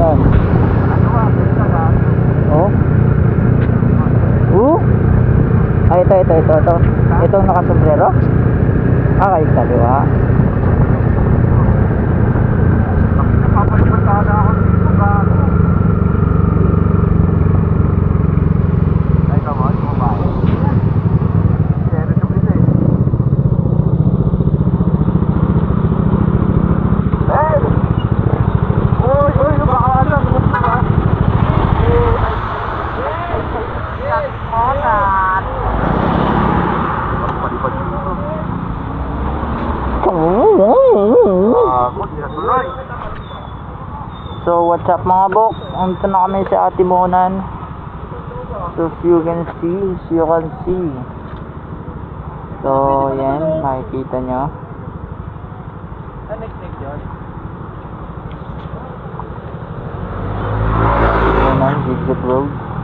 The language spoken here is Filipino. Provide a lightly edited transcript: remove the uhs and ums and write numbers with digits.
Saan? Oh? Ay, ito. Itong nakasombrero? Ah, kay kaliwa. So what's up mga bok? Andito na kami sa Atimonan. So as you can see. So yan, makikita nyo. Atimonan, Zigzag Road.